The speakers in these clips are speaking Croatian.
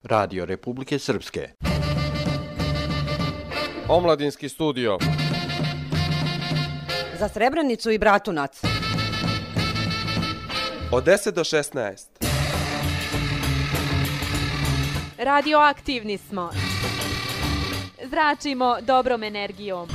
Radio Republike Srpske. Omladinski studio. Za Srebrenicu i Bratunac. Od 10 do 16. Radioaktivni smo. Zračimo dobrom energijom.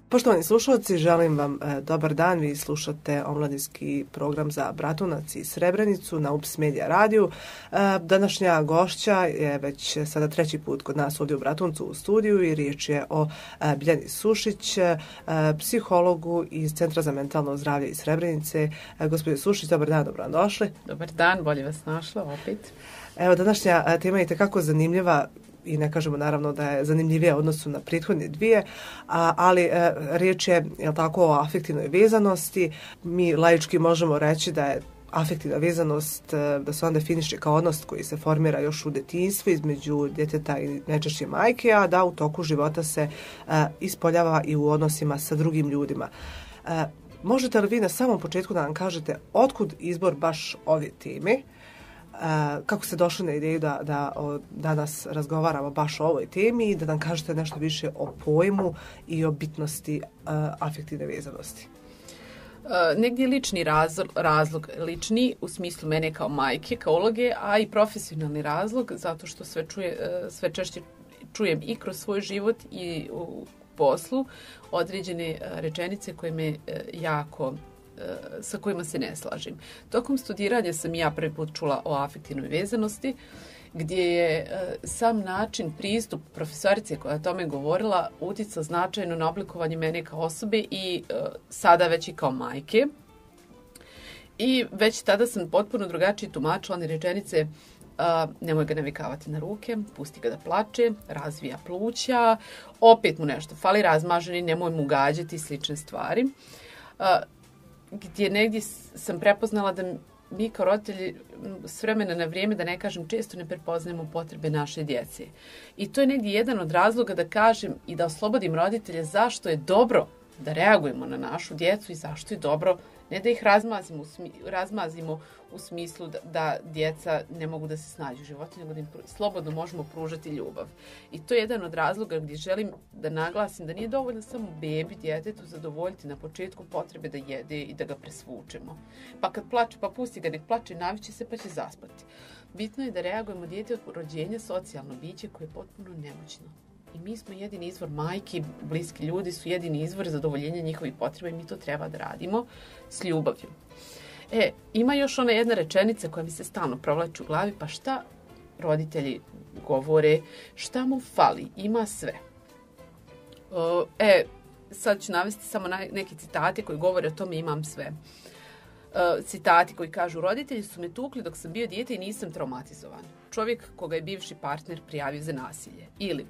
Poštovani slušalci, želim vam dobar dan. Vi slušate omladinski program za Bratunac i Srebrenicu na UPS Media radiju. Današnja gošća je već sada treći put kod nas ovdje u Bratuncu u studiju i riječ je o Biljani Sušić, psihologu iz Centra za mentalno zdravlje iz Srebrenice. Gospodin Sušić, dobar dan, dobro vam došli. Dobar dan, bolje vas našla opet. Evo, današnja tema je itekako zanimljiva i ne kažemo naravno da je zanimljivija u odnosu na prethodne dvije, ali riječ je tako, o afektivnoj vezanosti. Mi laički možemo reći da je afektivna vezanost, da se on definiše kao odnos koji se formira još u djetinjstvu između djeteta i najčešće majke, a da u toku života se ispoljava i u odnosima sa drugim ljudima. Možete li vi na samom početku da nam kažete otkud izbor baš ove teme? Kako ste došli na ideju da danas razgovaramo baš o ovoj temi i da nam kažete nešto više o pojmu i o bitnosti afektivne vezanosti? Negdje lični razlog, lični u smislu mene kao majke, kao uloge, a i profesionalni razlog, zato što sve češće čujem i kroz svoj život i u poslu određene rečenice koje me sa kojima se ne slažem. Tokom studiranja sam ja prvi put čula o afektivnoj vezanosti, gdje je sam način, pristup profesorice koja je o tome govorila utjecao značajno na oblikovanje mene kao osobe i sada već i kao majke. I već tada sam potpuno drugačije tumačila one rečenice: nemoj ga navikavati na ruke, pusti ga da plače, razvija pluća, opet mu nešto fali, razmaženi, nemoj mu gađati, slične stvari. Gdje negdje sam prepoznala da mi kao roditelji s vremena na vrijeme, da ne kažem često, ne prepoznajemo potrebe naše djece. I to je negdje jedan od razloga da kažem i da oslobodim roditelje zašto je dobro da reagujemo na našu djecu i zašto je dobro ne da ih razmazimo u smislu da djeca ne mogu da se snađu u životu, nego da im slobodno možemo pružati ljubav. I to je jedan od razloga gdje želim da naglasim da nije dovoljno samo bebi, djetetu zadovoljiti na početku potrebe da jede i da ga presvučemo. Pa kad plače, pa pusti ga, nek plače, naviće se pa će zaspati. Bitno je da reagujemo, dijete od rođenja socijalno biće koje je potpuno nemoćno. I mi smo jedini izvor, majki, bliski ljudi su jedini izvor zadovoljenja njihovih potreba i mi to treba da radimo s ljubavlju. Ima još ona jedna rečenica koja mi se stalno provlači u glavi: pa šta roditelji govore, šta mu fali, ima sve. Sad ću navesti samo neki citati koji govore o tome: imam sve. Citati koji kažu: roditelji su me tukli dok sam bio dijete i nisam traumatizovan. Čovjek koga je bivši partner prijavio za nasilje. Ili: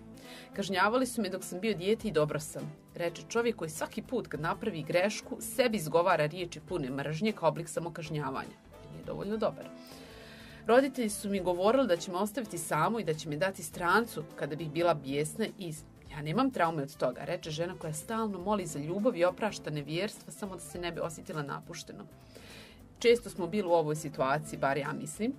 kažnjavali su me dok sam bio dijete i dobro sam. Reče čovjek koji svaki put kad napravi grešku sebi izgovara riječi pune mržnje kao oblik samokažnjavanja. Nije dovoljno dobar. Roditelji su mi govorili da će me ostaviti samu i da će me dati strancu kada bih bila bijesna i ja nemam traume od toga, reče žena koja stalno moli za ljubav i oprašta nevjerstva samo da se ne bi osjetila napušteno. Često smo bili u ovoj situaciji, bar ja mislim.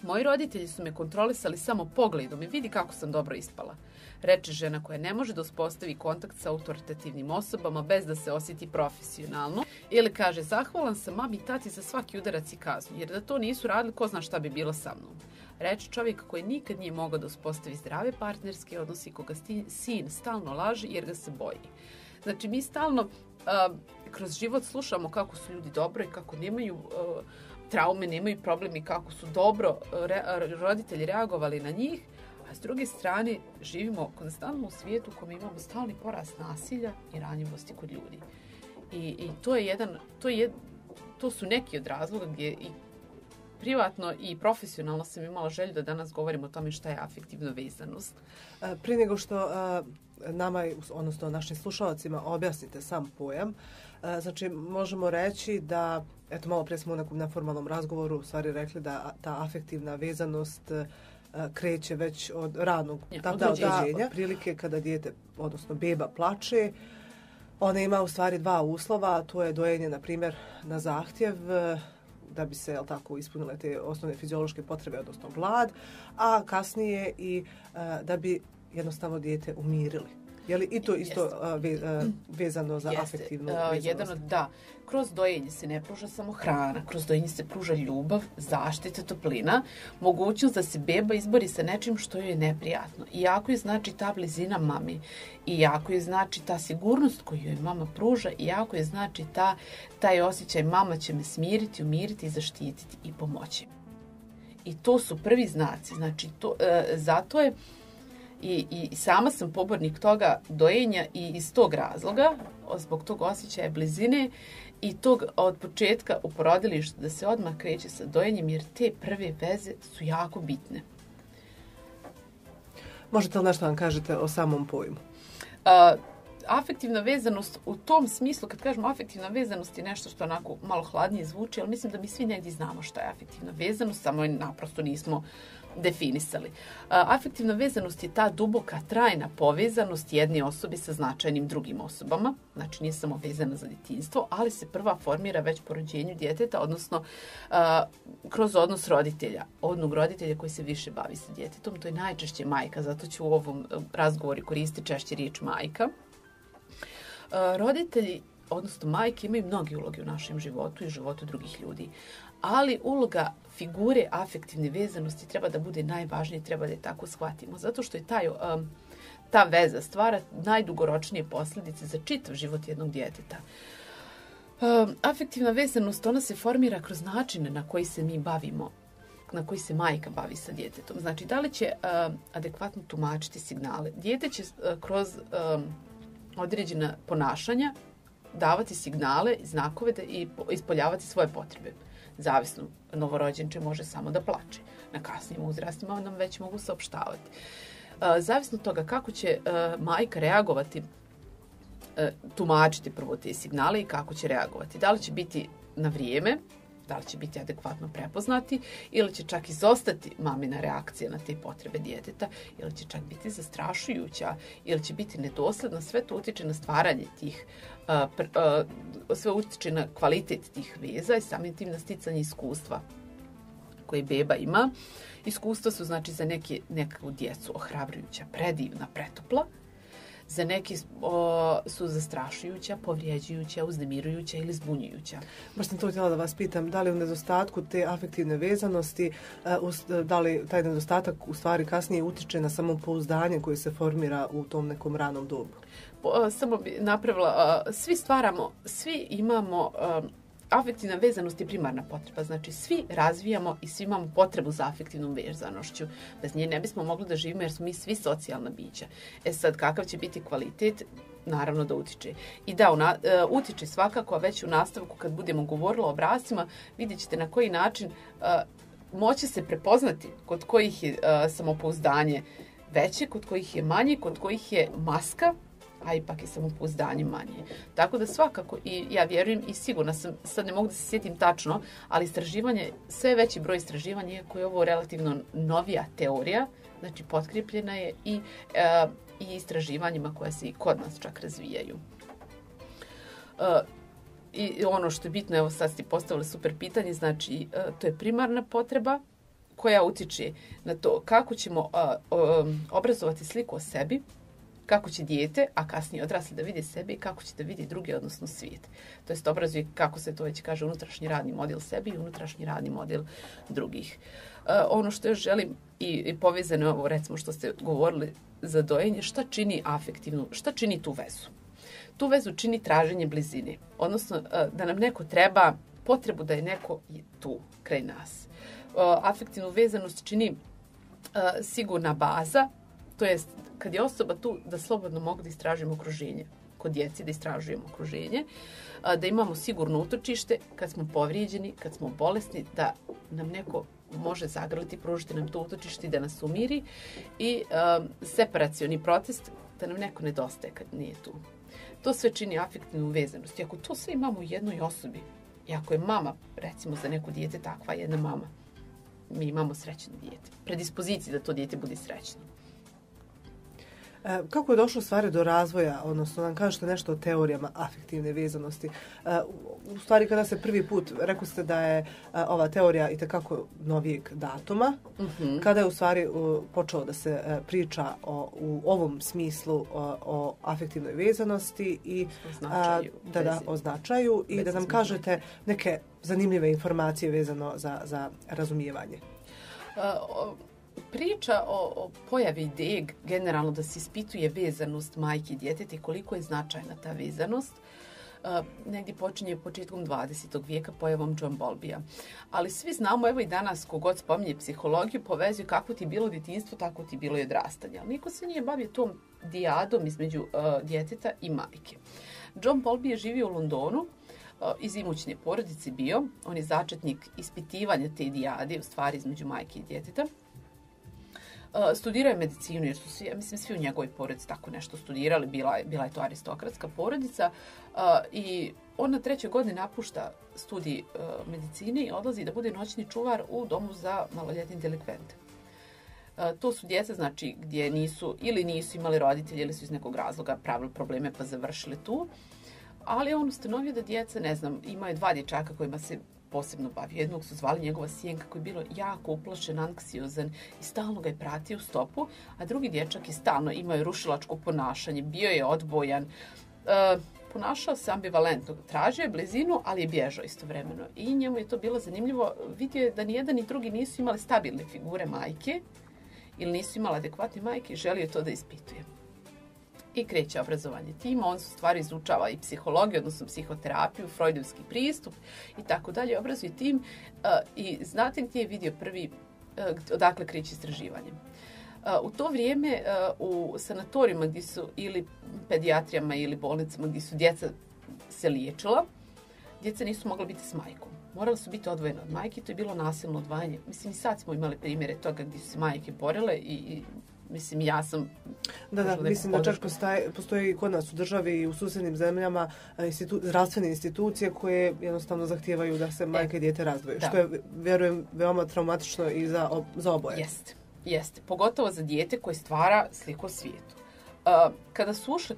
Moji roditelji su me kontrolisali samo pogledom i vidi kako sam dobro ispala, reče žena koja ne može da uspostavi kontakt sa autoritativnim osobama bez da se osjeti profesionalno. Ili kaže: zahvalan sam mami i tati za svaki udarac i kaznu, jer da to nisu radili, ko zna šta bi bilo sa mnom. Reče čovjek koji nikad nije mogao da uspostavi zdrave partnerske odnose i koga sin stalno laže jer ga se boji. Znači, mi stalno kroz život slušamo kako su ljudi dobro i kako nemaju traume, nemaju problemi, kako su dobro roditelji reagovali na njih, a s druge strane živimo konstantno u svijetu u kojem imamo stalni porast nasilja i ranjivosti kod ljudi. I to su neki od razloga gdje i privatno i profesionalno sam imala želju da danas govorim o tome šta je afektivna vezanost. Prije nego što nama, odnosno našim slušalcima, objasnite sam pojam, znači možemo reći da, eto, malo prije smo u nekom neformalnom razgovoru u stvari rekli da ta afektivna vezanost kreće već od ranog određenja. Prilike kada dijete, odnosno beba, plače, Ona ima u stvari dva uslova, to je dojenje, na primjer, na zahtjev, da bi se tako ispunile te osnovne fiziološke potrebe, odnosno glad, a kasnije i da bi jednostavno dijete umirili. Je li i to isto vezano za afektivnu vezanost? Kroz dojenje se ne pruža samo hrana, kroz dojenje se pruža ljubav, zaštita, toplina, mogućnost da se beba izbori sa nečim što joj je neprijatno. Iako je znači ta blizina mami, iako je znači ta sigurnost koju joj mama pruža, iako je znači taj osjećaj mama će me smiriti, umiriti, zaštititi i pomoći. I to su prvi znaci. Znači, zato je I sama sam pobornik toga dojenja i iz tog razloga, zbog tog osjećaja blizine i tog od početka u porodilištu da se odmah kreće sa dojenjem, jer te prve veze su jako bitne. Možete li nešto vam kažete o samom pojmu? Afektivna vezanost u tom smislu, kad kažemo afektivna vezanost je nešto što onako malo hladnije zvuči, ali mislim da mi svi negdje znamo šta je afektivna vezanost, samo je naprosto nismo definisali. Afektivna vezanost je ta duboka, trajna povezanost jedne osobe sa značajnim drugim osobama, znači nije samo vezana za djetinjstvo, ali se prva formira već po rođenju djeteta, odnosno kroz odnos roditelja, onog roditelja koji se više bavi sa djetetom, to je najčešće majka, zato ću u ovom razgovoru koristiti češće riječ majka. Roditelji, odnosno majke, imaju mnoge uloge u našem životu i životu drugih ljudi, ali uloga figure afektivne vezanosti treba da bude najvažnija, treba da je tako shvatimo, zato što je ta veza stvara najdugoročnije posljedice za čitav život jednog djeteta. Afektivna vezanost, ona se formira kroz načine na koji se mi bavimo, na koji se majka bavi sa djetetom. Znači, da li će adekvatno tumačiti signale? Dijete će kroz određena ponašanja davati signale, znakove i ispoljavati svoje potrebe. Zavisno, novorođenče može samo da plače. Na kasnijim uzrastima nam već mogu saopštavati. Zavisno od toga kako će majka reagovati, tumačiti prvo te signale i kako će reagovati. Da li će biti na vrijeme, da li će biti adekvatno prepoznati ili će čak izostati mamina reakcija na te potrebe djeteta, ili će čak biti zastrašujuća, ili će biti nedosljedna. Sve to utiče na stvaranje tih, sve utiče na kvalitet tih veza i samim tim na sticanje iskustva koje beba ima. Iskustva su znači za neku djecu ohrabrujuća, predivna, pretopla. Za neki su zastrašujuća, povrijeđujuća, uznemirujuća ili zbunjujuća. Baš sam to htjela da vas pitam, da li u nedostatku te afektivne vezanosti, da li taj nedostatak u stvari kasnije utiče na samopouzdanje koje se formira u tom nekom ranom dobu? Samo bi napravila, svi imamo, afektivna vezanost je primarna potreba, znači svi razvijamo i svi imamo potrebu za afektivnom vezanošću. Bez nje ne bismo mogli da živimo jer smo mi svi socijalna bića. Sad, kakav će biti kvalitet? Naravno da utiče. I da, utiče svakako, a već u nastavku kad budemo govorili o obrascima, vidjet ćete na koji način moći se prepoznati kod kojih je samopouzdanje veće, kod kojih je manje, kod kojih je maska, a ipak je samopouzdanje manje. Tako da svakako, i ja vjerujem i sigurna sam, sad ne mogu da se sjetim tačno, ali istraživanje, sve veći broj istraživanja, iako je ovo relativno novija teorija, znači potkrepljena je i istraživanjima koja se i kod nas čak razvijaju. I ono što je bitno, evo sad ste postavili super pitanje, znači to je primarna potreba koja utiče na to kako ćemo obrazovati sliku o sebi, kako će dijete, a kasnije odrasli da vide sebe i kako će da vidi druge, odnosno svijet. To jest obrazuje, kako se to već kaže, unutrašnji radni model sebi i unutrašnji radni model drugih. Ono što još želim i povezano ovo, recimo što ste govorili za dojenje, šta čini afektivnu, šta čini tu vezu? Tu vezu čini traženje blizine, odnosno da nam neko treba, potrebu da je neko tu kraj nas. Afektivnu vezanost čini sigurna baza, to jest kad je osoba tu da slobodno mogu da istražujemo okruženje, kod djeci da istražujemo okruženje, da imamo sigurno utočište kad smo povrijeđeni, kad smo bolesni, da nam neko može zagrliti, pružiti nam to utočište i da nas umiri, i separacioni proces, da nam neko nedostaje kad nije tu. To sve čini afektivnu vezanost. I ako to sve imamo u jednoj osobi, i ako je mama, recimo za neko dijete takva jedna mama, mi imamo srećno dijete. Predispoziciji da to dijete bude srećno. Kako je došlo stvari do razvoja, odnosno nam kažete nešto o teorijama afektivne vezanosti? U stvari kada se prvi put, rekli ste da je ova teorija itekako novijeg datuma, kada je u stvari počeo da se priča u ovom smislu o afektivnoj vezanosti i o značaju i da nam kažete neke zanimljive informacije vezano za razumijevanje. Priča o pojavi ideje generalno da se ispituje vezanost majke i djeteta i koliko je značajna ta vezanost, negdje počinje početkom 20. vijeka pojavom John Bowlbya. Ali svi znamo, evo i danas, kogod spominje psihologiju, povezuje kako ti bilo djetinjstvo, tako ti bilo i odrastanje. Ali niko se nije bavio tom dijadom između djeteta i majke. John Bowlby je živio u Londonu, iz imućne porodice bio. On je začetnik ispitivanja te dijade, u stvari između majke i djeteta. Studirao je medicinu, jer su svi u njegovoj porodici tako nešto studirali, bila je to aristokratska porodica i on na 3. godini napušta studij medicine i odlazi da bude noćni čuvar u domu za maloljetne delikvente. To su djeca, znači, gdje nisu imali roditelji ili su iz nekog razloga pravili probleme pa završili tu, ali on ustanovio da djeca, ne znam, imaju 2 dječaka kojima se posebno bavio. Jednog su zvali njegova sjenka koji je bilo jako uplašen, anksiozan i stalno ga je pratio u stopu, a drugi dječak je stalno imao rušilačko ponašanje, bio je odbojan, ponašao se ambivalentno, tražio je blizinu, ali je bježao istovremeno. I njemu je to bilo zanimljivo, vidio je da ni jedan ni drugi nisu imali stabilne figure majke ili nisu imali adekvatne majke i želio to da ispituje. I kreće obrazovanje tima, on se u stvari izučava i psihologiju, odnosno psihoterapiju, freudovski pristup i tako dalje, obrazuje tim i znate gdje je vidio prvi, odakle kreće istraživanje. U to vrijeme u sanatorijima gdje su ili pedijatrijama ili bolnicama gdje su djeca se liječila, djeca nisu mogla biti s majkom. Morala su biti odvojene od majke, to je bilo nasilno odvajanje. Mislim, i sad smo imali primjere toga gdje su se majke borile i mislim, ja sam... Mislim da čak postoji i kod nas u državi i u susjednim zemljama zdravstvene institucije koje jednostavno zahtijevaju da se majka i dijete razdvoje. Što je, vjerujem, veoma traumatično i za oboje. Jeste. Pogotovo za dijete koje stvara sliku o svijetu. Kada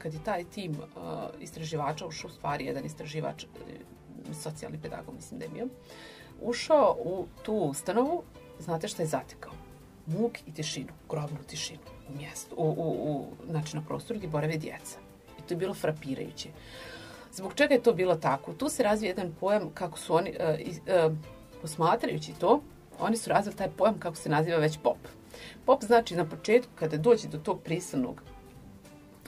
je taj tim istraživača ušao, u stvari jedan istraživač, socijalni pedagog, mislim da je bio, ušao u tu ustanovu, znate šta je zatekao? Muk i tišinu, grobnu tišinu u mjestu, znači na prostoru gdje borave djeca. I to je bilo frapirajuće. Zbog čega je to bilo tako? Tu se razvija jedan pojam kako su oni, posmatrajući to, oni su razvili taj pojam kako se naziva već POP. POP znači na početku kada dođe do tog prisilnog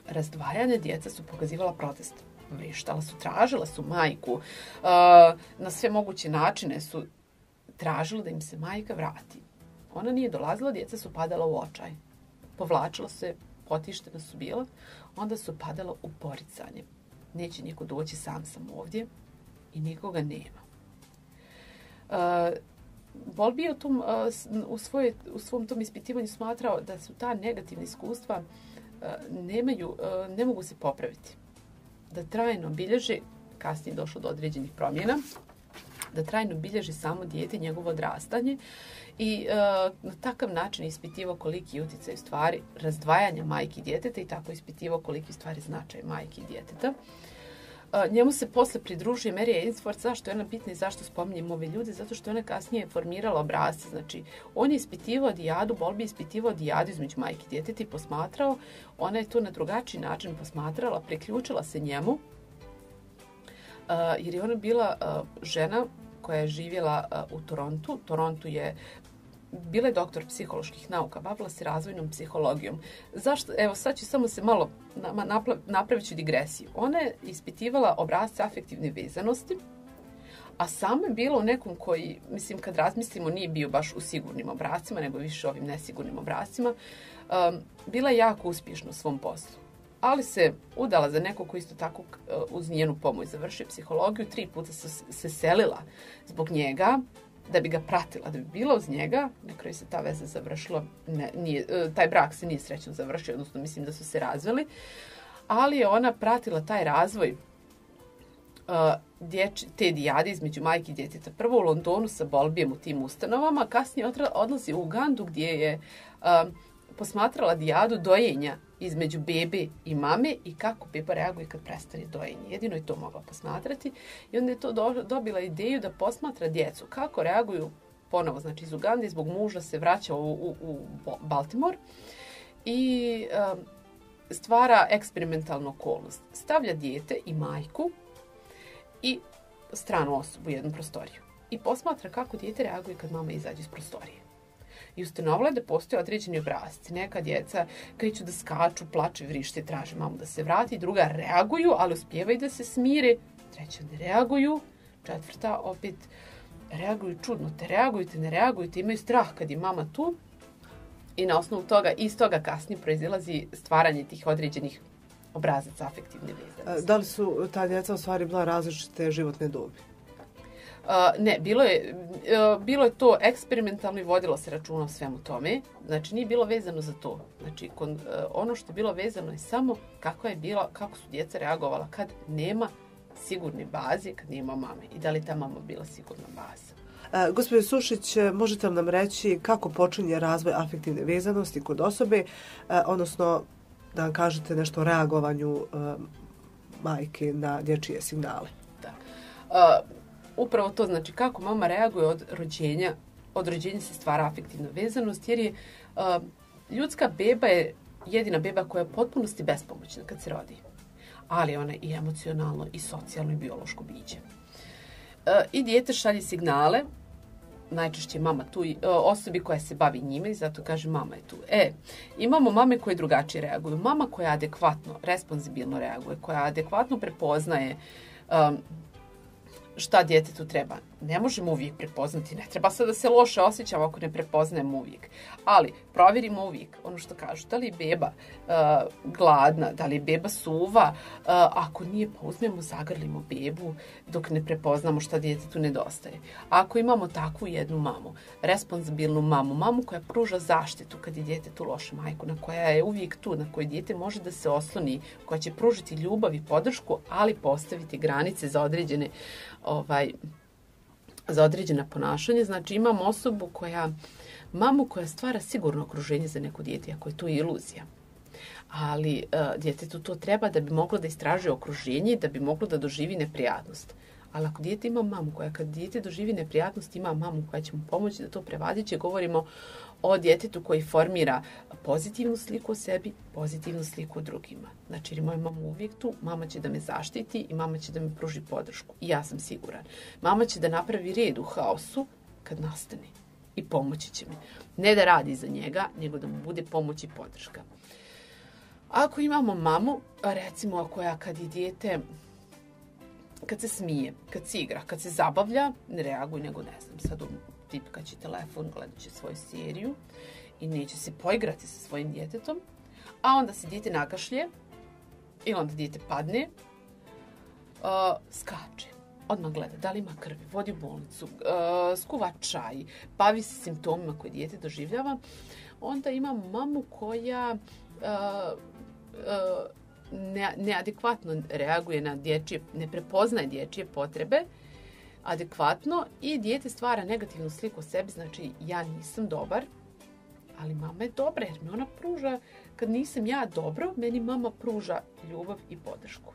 razdvajanja, djeca su pokazivala protest. Vrištala su, tražila su majku, na sve moguće načine su tražili da im se majka vrati. Ona nije dolazila, djeca su padala u očaj. Povlačila se, potištena su bila, onda su padala u poricanje. Neće niko doći, sam sam ovdje i nikoga nema. Bowlby je u svom tom ispitivanju smatrao da su ta negativna iskustva ne mogu se popraviti. Da trajno bilježe, kasnije je došlo do određenih promjena, da trajno bilježi samo dijete, njegovo odrastanje i na takav način ispitivao koliki je utjecaj u stvari razdvajanja majke i djeteta i tako ispitivao koliki je stvari značaj majke i djeteta. Njemu se posle pridružuje Mary Ainsworth. Zašto je ona bitna i zašto spominjem ove ljude? Zato što je ona kasnije formirala obrasce. Znači, on je ispitivao dijadu, Bowlby je ispitivao dijadu između majke i djeteta i posmatrao. Ona je to na drugačiji način posmatrala, priključila se njemu, jer je ona bila žena koja je živjela u Torontu. Torontu je bila je doktor psiholoških nauka, bavila se razvojnom psihologijom. Zašto? Evo, sad ću samo se malo napravit ću digresiju. Ona je ispitivala obrasce afektivne vezanosti, a sama je bila u nekom koji, mislim, kad razmislimo, nije bio baš u sigurnim obrascima, nego više ovim nesigurnim obrascima. Bila je jako uspješna u svom poslu. Ali se udala za nekog koji isto tako uz njenu pomoć završio psihologiju. 3 puta se selila zbog njega, da bi ga pratila, da bi bila uz njega. Na kraju se ta veza završila, taj brak se nije srećno završio, odnosno mislim da su se razveli, ali je ona pratila taj razvoj te dijade između majke i djeteta. Prvo u Londonu sa Bowlbyjem u tim ustanovama, kasnije odlazi u Ugandu gdje je posmatrala dijadu dojenja između bebe i mame i kako beba reaguje kad prestane dojenje. Jedino je to mogla posmatrati i onda je to dobila ideju da posmatra djecu kako reaguju ponovo, znači iz Ugande, zbog muža se vraća u Baltimore i stvara eksperimentalnu okolnost. Stavlja dijete i majku i stranu osobu u jednu prostoriju i posmatra kako dijete reaguje kad mama izađe iz prostorije. I ustanovila je da postoje određeni obrasci. Neka djeca kreću da skaču, plače, vrište, traže mamu da se vrati. Druga reaguju, ali uspijevaju da se smire. Treća ne reaguju. Četvrta opet reaguju čudno. Ne reagujte, imaju strah kad je mama tu. I na osnovu toga, iz toga kasnije proizilazi stvaranje tih određenih obrazaca afektivne vezanosti. Da li su ta djeca u stvari bila različite životne dobi? Ne, bilo je to eksperimentalno i vodilo se računa o svemu tome. Znači, nije bilo vezano za to. Znači, ono što je bilo vezano je samo kako su djeca reagovala kad nema sigurne baze, kad nema mame. I da li ta mama bila sigurna baza. Gospođo Sušić, možete li nam reći kako počinje razvoj afektivne vezanosti kod osobe, odnosno da vam kažete nešto o reagovanju majke na dječje signale? Da. Upravo to, znači kako mama reaguje od rođenja. Od rođenja se stvara afektivna vezanost, jer je ljudska beba je jedina beba koja je u potpunosti bespomoćna kad se rodi. Ali ona je i emocionalno, i socijalno, i biološko biće. I dijete šalje signale, najčešće mama tu, osobi koja se bavi njime, i zato kaže mama je tu. Imamo mame koje drugačije reaguju. Mama koja adekvatno, responsibilno reaguje, koja adekvatno prepoznaje šta djetetu treba. Ne možemo uvijek prepoznati, ne treba sad da se loše osjećamo ako ne prepoznajemo uvijek. Ali provjerimo uvijek ono što kažu. Da li je beba gladna, da li je beba suva, ako nije, pa uzmemo, zagrlimo bebu dok ne prepoznamo šta djetetu nedostaje. Ako imamo takvu jednu mamu, responsibilnu mamu koja pruža zaštitu kad je djetetu loše, majku na koja je uvijek tu, na koju dijete može da se osloni, koja će pružiti ljubav i podršku, ali postaviti granice za određena ponašanja. Znači imam osobu mamu koja stvara sigurno okruženje za neko dijete, ako je to iluzija. Ali djetetu to treba da bi moglo da istražuje okruženje i da bi moglo da doživi neprijatnost. Ali ako dijete ima mamu koja kad dijete doživi neprijatnost, ima mamu koja će mu pomoći da to prevaziđe, govorimo o djetetu koji formira pozitivnu sliku o sebi, pozitivnu sliku o drugima. Znači, jer je moja mama uvijek tu, mama će da me zaštiti i mama će da me pruži podršku. I ja sam siguran. Mama će da napravi red u haosu kad nastane i pomoći će mi. Ne da radi za njega, nego da mu bude pomoć i podrška. Ako imamo mamu, recimo koja kad je dijete, kad se smije, kad se igra, kad se zabavlja, ne reaguje, nego ne znam, sad tipkaće telefon, gledat će svoju seriju i neće se poigrati sa svojim djetetom, a onda se dijete nakašlje i onda dijete padne, skače, odmah gleda da li ima krvi, vodi u bolnicu, skuva čaj, bavi se simptomima koje dijete doživljava. Onda imamo mamu koja neadekvatno reaguje na dječje, ne prepoznaje dječje potrebe adekvatno i dijete stvara negativnu sliku o sebi, znači ja nisam dobar, ali mama je dobra jer mi ona pruža, kad nisam ja dobro, meni mama pruža ljubav i podršku.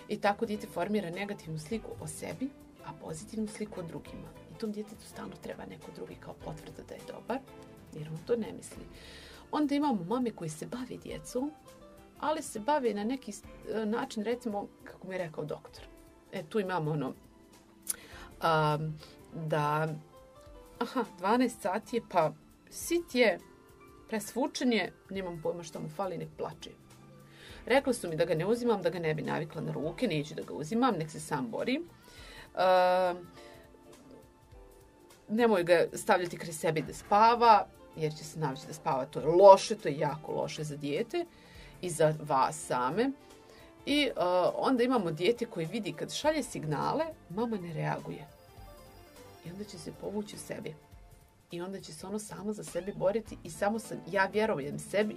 I tako dijete formira negativnu sliku o sebi, a pozitivnu sliku o drugima. I tom djetetu stalno treba neko drugi kao potvrda da je dobar, jer on to ne misli. Onda imamo mame koji se bave djecom, ali se bave na neki način, recimo, kako mi je rekao doktor. Tu imamo da 12 sati je, pa sit je, presvučen je, nemam pojma što mu fali, nek plače. Rekli su mi da ga ne uzimam, da ga ne bi navikla na ruke, neću da ga uzimam, nek se sam bori. Nemoj ga stavljati kraj sebe da spava, jer će se navići da spava. To je loše, to je jako loše za dijete i za vas same. I onda imamo dijete koji vidi kad šalje signale, mama ne reaguje. I onda će se povući u sebi. I onda će se ono samo za sebe boriti i samo sam ja vjerujem sebi,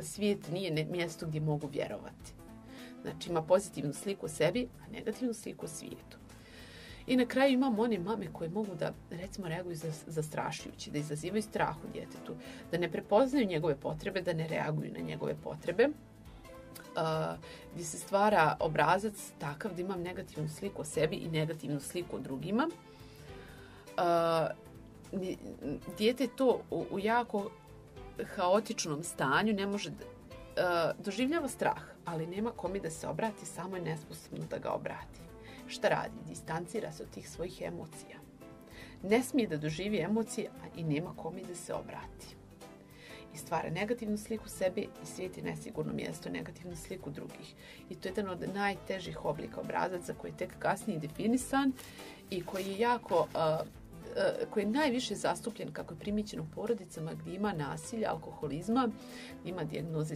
svijet nije mjesto gdje mogu vjerovati. Znači ima pozitivnu sliku o sebi, a negativnu sliku o svijetu. I na kraju imamo one mame koje mogu da, recimo, reaguju zastrašujući, da izazivaju strah u djetetu, da ne prepoznaju njegove potrebe, da ne reaguju na njegove potrebe, gdje se stvara obrazac takav da imam negativnu sliku o sebi i negativnu sliku o drugima. Dijete to u jako haotičnom stanju ne može doživljava strah, ali nema kome da se obrati, samo je nesposobno da ga obrati. Šta radi? Distancira se od tih svojih emocija. Ne smije da doživi emocije, a i nema kome da se obrati. I stvara negativnu sliku sebe i svijet je nesigurno mjesto, negativnu sliku drugih. I to je jedan od najtežih oblika obrazaca koji je tek kasnije definisan i koji je jako... koji je najviše zastupljen, kako je primijećeno u porodicama gdje ima nasilja, alkoholizma, ima dijagnoze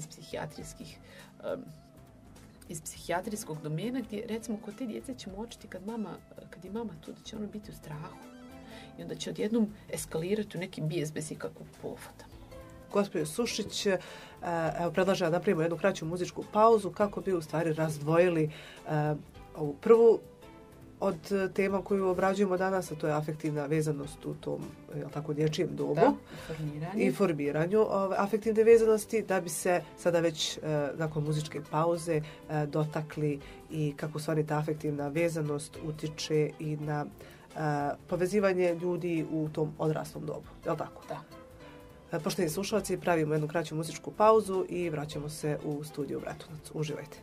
iz psihijatrijskog domena, gdje recimo kod te djece ćemo uočiti kad je mama tu, da će ono biti u strahu i onda će odjednom eskalirati u neki bijes bez ikakvog povoda. Gospođo Sušić, evo predlažem da napravimo jednu kraću muzičku pauzu kako bi u stvari razdvojili ovu prvu od tema koju obrađujemo danas, a to je afektivna vezanost u tom, tako, dječjem dobu. Da, i formiranju afektivne vezanosti, da bi se sada već nakon muzičke pauze dotakli i kako stvari ta afektivna vezanost utiče i na povezivanje ljudi u tom odraslom dobu. Je li tako? Da. Poštovani slušalci, pravimo jednu kraću muzičku pauzu i vraćamo se u studiju Bratunac. Uživajte.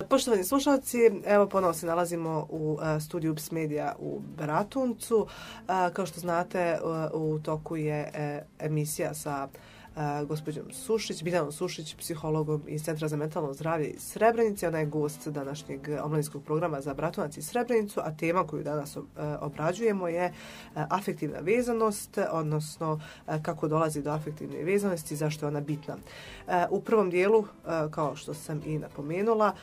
Poštovani slušalci, evo ponovo se nalazimo u studiju UPS Media u Bratuncu. Kao što znate, u toku je emisija sa gospođom Sušić, Biljanom Sušić, psihologom iz Centra za mentalno zdravlje iz Srebrenice. Ona je gost današnjeg omladinskog programa za Bratunac i Srebrenicu, a tema koju danas obrađujemo je afektivna vezanost, odnosno kako dolazi do afektivne vezanosti, zašto je ona bitna. U prvom dijelu, kao što sam i napomenula,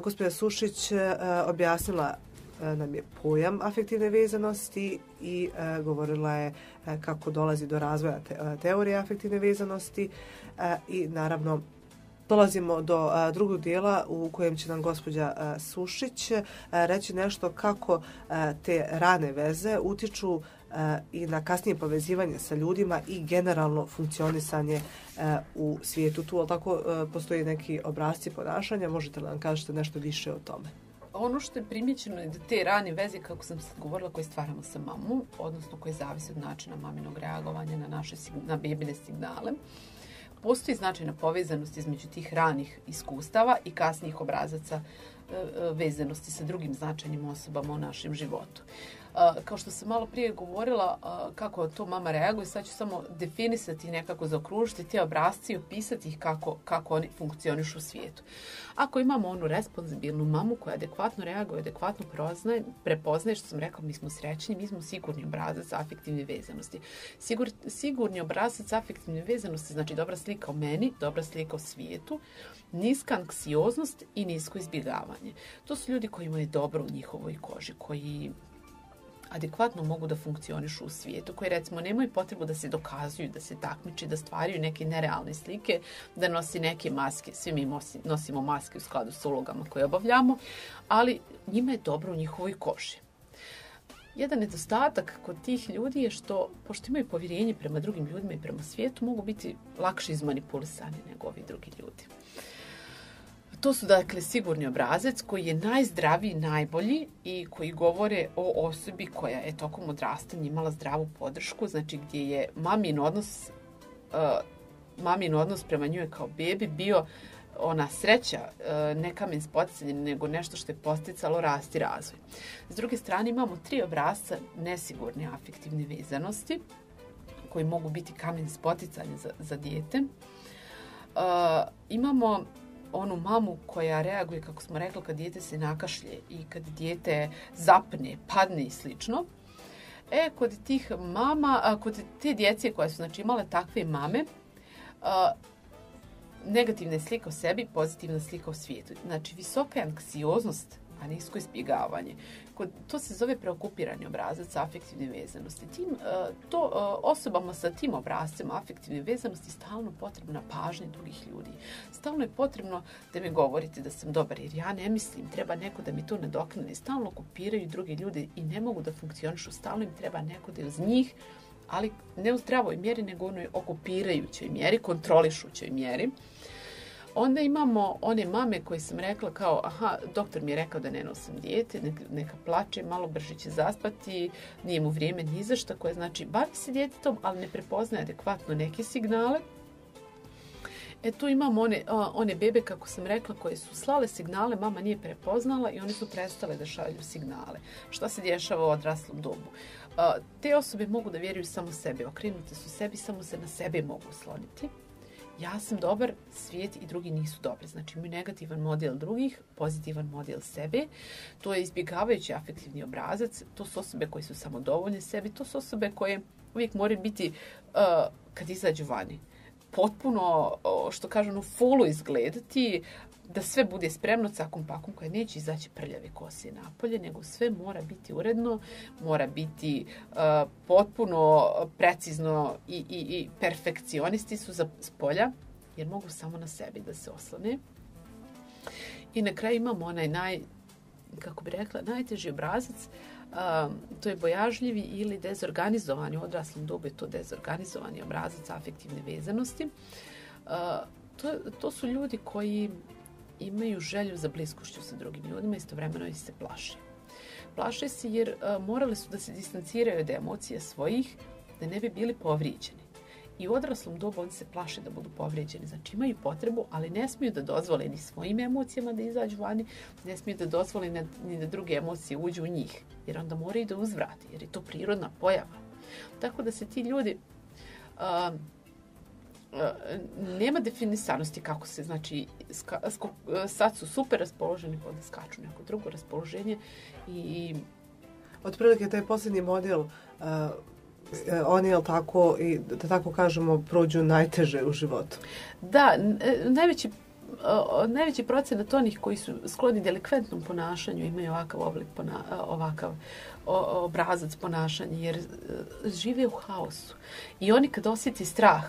gospođa Sušić objasnila nam je pojam afektivne vezanosti i govorila je kako dolazi do razvoja teorije afektivne vezanosti i naravno dolazimo do drugog dijela u kojem će nam gospođa Sušić reći nešto kako te rane veze utiču i na kasnije povezivanje sa ljudima i generalno funkcionisanje u svijetu. Tu tako postoji neki obrasci ponašanja, možete li nam kažete nešto više o tome? Ono što je primjećeno je da te rane veze, kako sam sad govorila, koje stvaramo sa mamom, odnosno koje zavise od načina maminog reagovanja na bebine signale, postoji značajna povezanost između tih ranih iskustava i kasnijih obrazaca vezanosti sa drugim značajnim osobama u našem životu. Kao što sam malo prije govorila kako to mama reaguje, sad ću samo definisati i nekako zaokružiti te obrasce i opisati ih kako oni funkcionišu u svijetu. Ako imamo onu responsibilnu mamu koja adekvatno reaguje, adekvatno prepoznaje, što sam rekla, mi smo srećni, mi smo sigurni obrazac afektivne vezanosti. Sigurni obrazac afektivne vezanosti znači dobra slika o meni, dobra slika o svijetu, niska anksioznost i nisko izbjegavanje. To su ljudi koji imaju dobro u njihovoj koži, koji adekvatno mogu da funkcionišu u svijetu, koji recimo nemaju potrebu da se dokazuju, da se takmiče, da stvaraju neke nerealne slike, da nosi neke maske. Svi mi nosimo maske u skladu s ulogama koje obavljamo, ali njima je dobro u njihovoj koži. Jedan nedostatak kod tih ljudi je što, pošto imaju povjerenje prema drugim ljudima i prema svijetu, mogu biti lakše izmanipulisani nego ovi drugi ljudi. To su dakle sigurni obrazac koji je najzdraviji, najbolji i koji govore o osobi koja je tokom odrastanja imala zdravu podršku, znači gdje je mamin odnos prema njoj kao bebi bio ona sreća, ne kamen spoticanja, nego nešto što je posticalo rast i razvoj. S druge strane imamo 3 obrasca nesigurne afektivne vezanosti koji mogu biti kamen spoticanja za dijete. Imamo onu mamu koja reaguje, kako smo rekli, kad dijete se nakašlje i kad dijete zapne, padne i slično. Kod tih mama, kod te djece koje su znači imale takve mame, negativna je slika o sebi, pozitivna slika o svijetu. Znači visoka je anksioznost, a nisko izbjegavanje. To se zove preokupirani obrazac afektivne vezanosti. Osobama sa tim obrazcem afektivne vezanosti stalno potrebna pažnja drugih ljudi. Stalno je potrebno da mi govorite da sam dobar, jer ja ne mislim, treba neko da mi to nadoknadi. Stalno okupiraju drugi ljudi i ne mogu da funkcionišu. Stalno im treba neko da je uz njih, ali ne u zdravoj mjeri, nego u onoj okupirajućoj mjeri, kontrolišućoj mjeri. Onda imamo one mame koje sam rekla kao, doktor mi je rekao da ne nosim dijete, neka plače, malo brže će zaspati, nije mu vrijeme ni za šta, koje znači bavi se djetetom, ali ne prepoznaje adekvatno neke signale. Tu imamo one bebe, kako sam rekla, koje su slale signale, mama nije prepoznala i one su prestale da šalju signale. Šta se dešava u odraslom dobu? Te osobe mogu da vjeruju samo sebe, okrenute su sebi, samo se na sebe mogu osloniti. Ja sam dobar, svijet i drugi nisu dobri. Znači imaju negativan model drugih, pozitivan model sebe. To je izbjegavajući afektivni obrazac. To su osobe koje su samodovoljne sebi. To su osobe koje uvijek moraju biti, kad izađu vani, potpuno, što kažu, fullu izgledati, da sve bude spremno cakom pakom, koje neće izaći prljave kose napolje, nego sve mora biti uredno, mora biti potpuno precizno i perfekcionisti su za spolja, jer mogu samo na sebi da se oslone. I na kraju imamo onaj najteži obrazac, to je bojažljivi ili dezorganizovani, u odraslom dobu je to dezorganizovani obrazac afektivne vezanosti. To su ljudi koji imaju želju za bliskošću sa drugim ljudima, istovremeno i se plaše. Plaše se jer morali su da se distanciraju od emocija svojih, da ne bi bili povrijeđeni. I u odraslom dobu oni se plaše da budu povrijeđeni. Znači imaju potrebu, ali ne smiju da dozvole ni svojim emocijama da izađu vani, ne smiju da dozvole ni da druge emocije uđu u njih. Jer onda moraju da uzvrati, jer je to prirodna pojava. Tako da se ti ljudi... nema definisanosti kako se, znači, sad su super raspoloženi, pa da skaču neko drugo raspoloženje i... Otprilike taj posljednji model, oni, jel tako, i da tako kažemo, prođu najteže u životu. Da, najveći procenat onih koji su skloni delikventnom ponašanju imaju ovakav oblik, ovakav obrazac ponašanja, jer žive u haosu. I oni kad osjeti strah,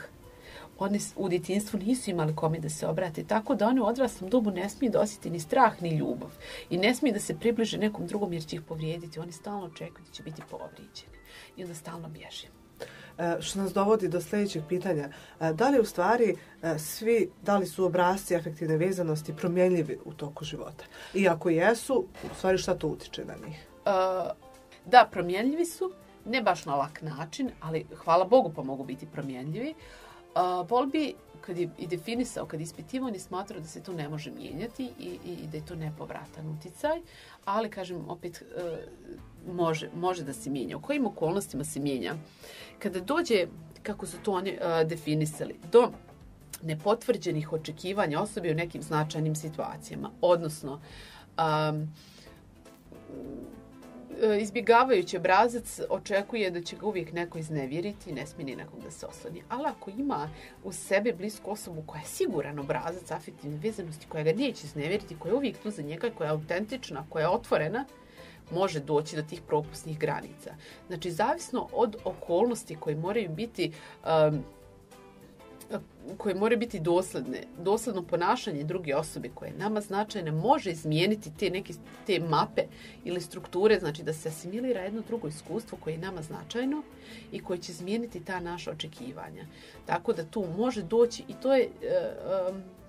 oni u djetinjstvu nisu imali kome da se obrate, tako da oni u odraslom dobu ne smiju da osjeti ni strah, ni ljubav. I ne smiju da se približe nekom drugom jer će ih povrijediti. Oni stalno očekuju da će biti povrijeđeni. I onda stalno bježe. Što nas dovodi do sljedećeg pitanja. Da li u stvari da li su obrasci afektivne vezanosti promjenljivi u toku života? I ako jesu, u stvari šta to utiče na njih? Da, promjenljivi su. Ne baš na lak način, ali hvala Bogu pa mogu biti promjenljivi. Bowlby, kad je i definisao, kad je ispitivao, on je smatrao da se to ne može mijenjati i da je to nepovratan uticaj, ali, kažem, opet može da se mijenja. U kojim okolnostima se mijenja? Kada dođe, kako su to oni definisali, do nepotvrđenih očekivanja osobe u nekim značajnim situacijama, odnosno izbjegavajući obrazac očekuje da će ga uvijek neko iznevjeriti i ne smije ni nekog da se osloni. Ali ako ima u sebi blisku osobu koja je siguran obrazac afektivne vezanosti, koja ga neće iznevjeriti, koja je uvijek tu za njega, koja je autentična, koja je otvorena, može doći do tih propusnih granica. Znači, zavisno od okolnosti koje moraju biti dosledno ponašanje druge osobe koje je nama značajne, može izmijeniti te mape ili strukture, znači da se asimilira jedno drugo iskustvo koje je nama značajno i koje će izmijeniti ta naša očekivanja. Tako da tu može doći i to je...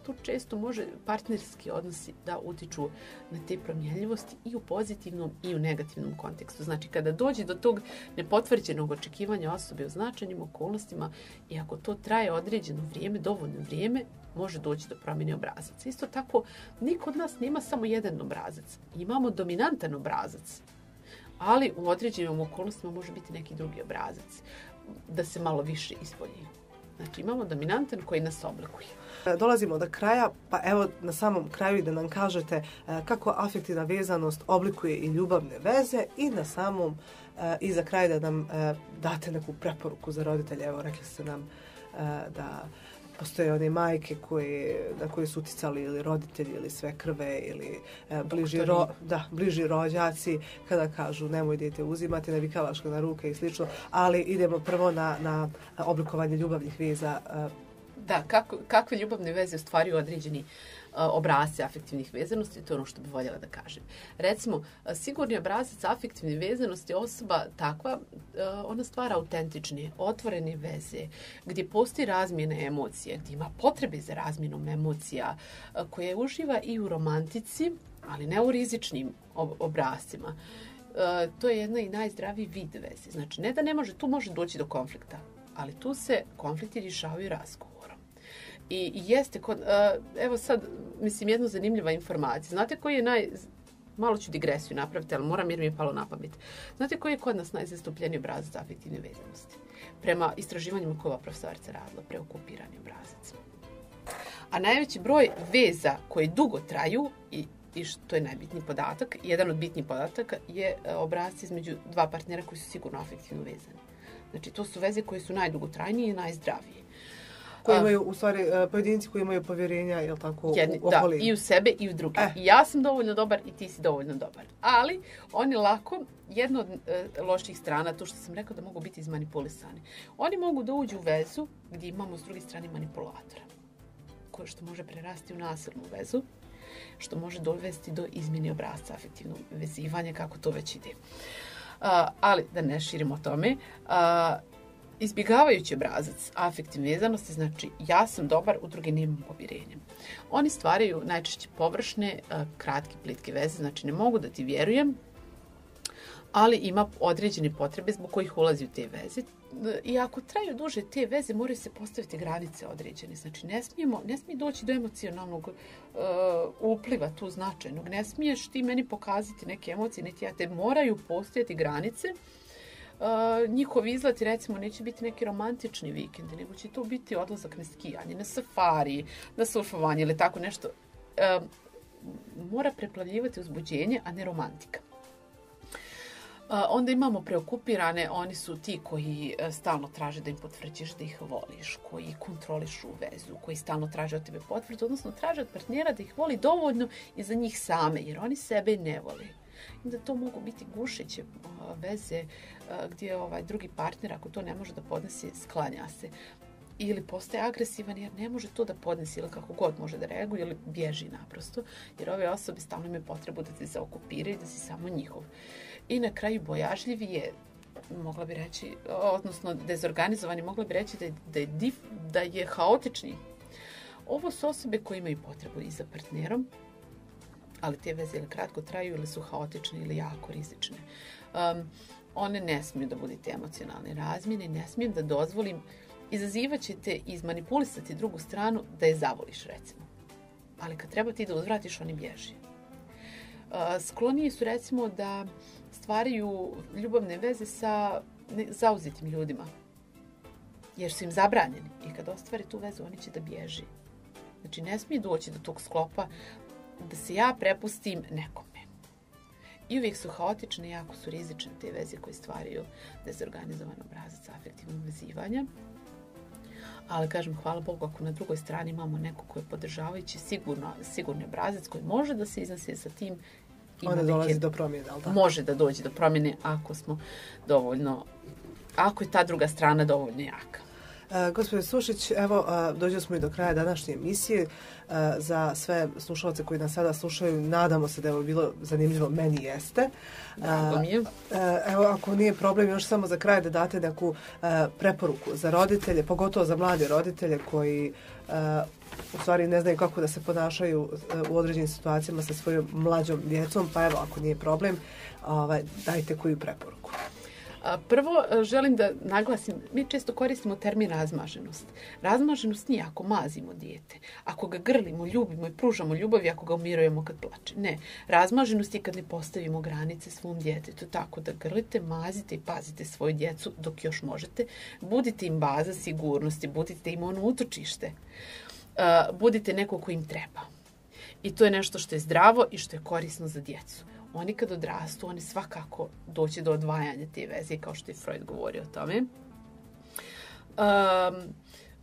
Tu često može partnerski odnosi da utiču na te promjenljivosti i u pozitivnom i u negativnom kontekstu. Znači, kada dođe do tog nepotvrđenog očekivanja osobe u značajnim okolnostima i ako to traje određeno vrijeme, dovoljno vrijeme, može doći do promjene obrazaca. Isto tako, niko od nas nema samo jedan obrazac. Imamo dominantan obrazac, ali u određenim okolnostima može biti neki drugi obrazac da se malo više ispolji. Znači, imamo dominantan koji nas oblikuje. Dolazimo do kraja, pa evo na samom kraju da nam kažete kako afektivna vezanost oblikuje i ljubavne veze i na samom i za kraj da nam date neku preporuku za roditelje. Evo, rekli ste nam da postoje one majke na koje su uticali ili roditelji ili svekrve ili bliži rođaci kada kažu nemoj dijete uzimati, navikavaš ga na ruke i slično, ali idemo prvo na oblikovanje ljubavnih veza. Da, kakve ljubavne veze ostvaruju određeni obrasci afektivnih vezanosti, to je ono što bih voljela da kažem. Recimo, sigurni obrazac afektivne vezanosti, osoba takva, ona stvara autentične, otvorene veze, gdje postoji razmjena emocija, gdje ima potrebe za razmjenom emocija, koje uživa i u romantici, ali ne u rizičnim obrascima. To je jedna i najzdraviji vid veze. Znači, ne da ne može, tu može doći do konflikta, ali tu se konflikti rješavaju razgovorom. I jeste, evo sad, mislim, jedna zanimljiva informacija. Znate koji je malo ću digresiju napraviti, ali moram jer mi je palo na pamet. Znate koji je kod nas najzastupljeniji obrazac afektivne vezanosti? Prema istraživanjima koje ova profesorica radila, preokupirani obrazac. A najveći broj veza koje dugo traju i što je najbitniji podatak, jedan od bitnijih podataka je obrazac između dva partnera koji su sigurno afektivno vezani. Znači, to su veze koje su najdugotrajnije i najzdravije. Koji imaju, u stvari, pojedinci koji imaju povjerenja, jel tako, u okolinu. Da, i u sebe i u druge. I ja sam dovoljno dobar i ti si dovoljno dobar. Ali oni lako, jedno od loših strana, to što sam rekao da mogu biti izmanipulisani. Oni mogu da uđu u vezu gdje imamo s druge strane manipulatora, koje što može prerasti u nasilnu vezu, što može dovesti do izmjene obrasca afektivnog vezivanja, kako to već ide. Ali da ne širimo o tome, izbjegavajući obrazac afektivne vezanosti, znači ja sam dobar, u druge nemam povjerenja. Oni stvaraju najčešće površne, kratke, plitke veze, znači ne mogu da ti vjerujem, ali ima određene potrebe zbog kojih ulazi u te veze. I ako traju duže te veze, moraju se postaviti granice određene. Znači, ne smije doći do emocionalnog upliva tu značajnog. Ne smiješ ti meni pokazati neke emocije, niti ja te, moraju postojati granice. Njihovi izleti, recimo, neće biti neki romantični vikendi, nego će to biti odlazak na skijanje, na safari, na surfovanje ili tako nešto. Mora preplavljivati uzbuđenje, a ne romantika. Onda imamo preokupirane, oni su ti koji stalno traže da im potvrđiš da ih voliš, koji kontrolišu vezu, koji stalno traže od tebe potvrdu, odnosno traže od partnera da ih voli dovoljno i za njih same, jer oni sebe ne voli. I da to mogu biti gušeće veze gdje drugi partner, ako to ne može da podnesi, sklanja se. Ili postaje agresivan jer ne može to da podnesi, ili kako god može da reaguje, ili bježi naprosto, jer ove osobe stalno imaju potrebu da te zaokupiraju, da si samo njihov. I na kraju bojažljivi je, mogla bi reći, odnosno dezorganizovani, mogla bi reći da je haotični. Ovo su osobe koje imaju potrebu i za partnerom, ali te veze ili kratko traju, ili su haotične ili jako rizične. One ne smiju da budete emocionalne razmjene, ne smijem da dozvolim, izazivat ćete i izmanipulisati drugu stranu da je zavoliš, recimo. Ali kad treba ti da uzvratiš, oni bježi. Skloniji su, recimo, da stvaraju ljubavne veze sa zauzetim ljudima, jer su im zabranjeni. I kad ostvari tu vezu, oni će da bježi. Znači, ne smije doći do tog sklopa da se ja prepustim nekome. I uvijek su haotične, jako su rizične te veze koje stvaraju dezorganizovan obrazac afektivnog vezivanja. Ali, kažem, hvala Bogu, ako na drugoj strani imamo neko koji je podržavajući sigurni obrazac koji može da se iznese sa tim, onda dolazi do promjene, ali tako? Može da dođe do promjene ako je ta druga strana dovoljno jaka. Gospodin Sušić, evo, dođeli smo i do kraja današnje emisije. Za sve slušalce koji nas sada slušaju, nadamo se da je ovo bilo zanimljivo, meni jeste. Drago mi je. Evo, ako nije problem, još samo za kraj da date neku preporuku za roditelje, pogotovo za mlade roditelje koji u stvari ne znaju kako da se ponašaju u određenim situacijama sa svojom mlađom djecom, pa evo, ako nije problem, dajte koju preporuku. Prvo, želim da naglasim, mi često koristimo termin razmaženost. Razmaženost nije ako mazimo dijete, ako ga grlimo, ljubimo i pružamo ljubav i ako ga umirujemo kad plače. Ne, razmaženost je kad ne postavimo granice svom djetetu, tako da grlite, mazite i pazite svoju djecu dok još možete. Budite im baza sigurnosti, budite im ono utočište. Budite neko ko im treba. I to je nešto što je zdravo i što je korisno za djecu. Oni kad odrastu, oni svakako doći do odvajanja te veze, kao što je Freud govorio o tome.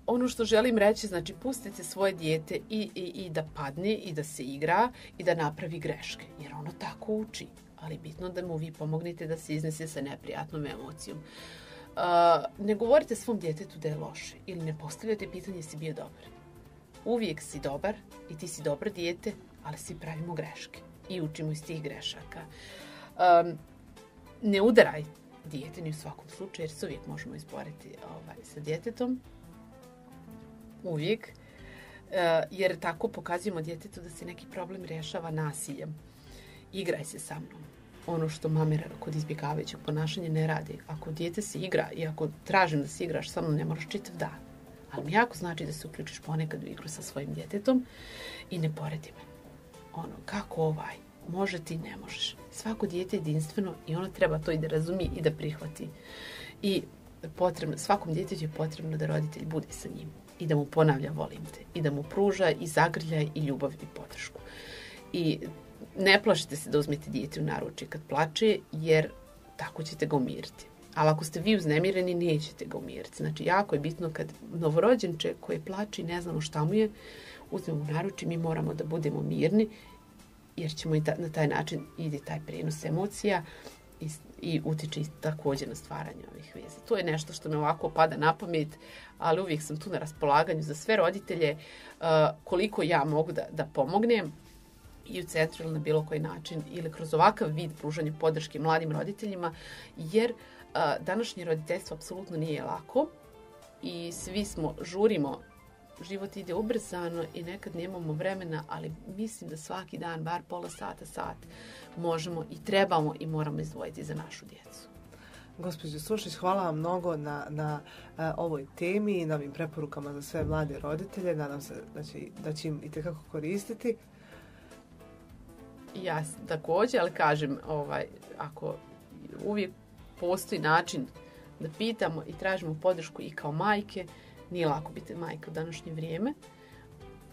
Ono što želim reći, znači, pustite svoje dijete i da padne, i da se igra, i da napravi greške, jer ono tako uči. Ali bitno da mu vi pomognete da se iznese sa neprijatnom emocijom. Ne govorite svom djetetu da je loše, ili ne postavljate pitanje si bio dobar. Uvijek si dobar i ti si dobro dijete, ali svi pravimo greške. I učimo iz tih grešaka. Ne udaraj dijete ni u svakom slučaju, jer se uvijek možemo izboriti sa djetetom. Uvijek. Jer tako pokazujemo djetetu da se neki problem rješava nasiljem. Igraj se sa mnom. Ono što mame kod izbjegavajućeg ponašanja ne radi. Ako dijete se igra i ako tražim da se igraš sa mnom, ne moraš čitav dan. Ali mi jako znači da se uključiš ponekad u igru sa svojim djetetom i ne poredi me. Kako može ti, ne možeš. Svako dijete je jedinstveno i ono treba to i da razumije i da prihvati. I svakom djetetu je potrebno da roditelj bude sa njim i da mu ponavlja volim te i da mu pruža i zagrljaj i ljubav i podršku. I ne plašite se da uzmete dijete u naručje kad plače, jer tako ćete ga umiriti. Ali ako ste vi uznemireni, nećete ga umiriti. Znači, jako je bitno kad novorođenče koji plače i ne znamo šta mu je, uzmemo u naručje, mi moramo da budemo mirni, jer ćemo i na taj način ide taj prenos emocija i utiče također na stvaranje ovih veza. To je nešto što me ovako pada na pamet, ali uvijek sam tu na raspolaganju za sve roditelje koliko ja mogu da pomognem i u centru ili na bilo koji način ili kroz ovakav vid pružanja podrške mladim roditeljima, jer današnje roditeljstvo apsolutno nije lako i svi žurimo život ide ubrzano i nekad nemamo vremena, ali mislim da svaki dan, bar pola sata, sat, možemo i trebamo i moramo izdvojiti za našu djecu. Gospođo Sušić, hvala vam mnogo na ovoj temi i na ovim preporukama za sve mlade roditelje. Nadam se da će im itekako koristiti. Ja također, ali kažem, ako uvijek postoji način da pitamo i tražimo podršku i kao majke, nije lako biti majka u današnje vrijeme,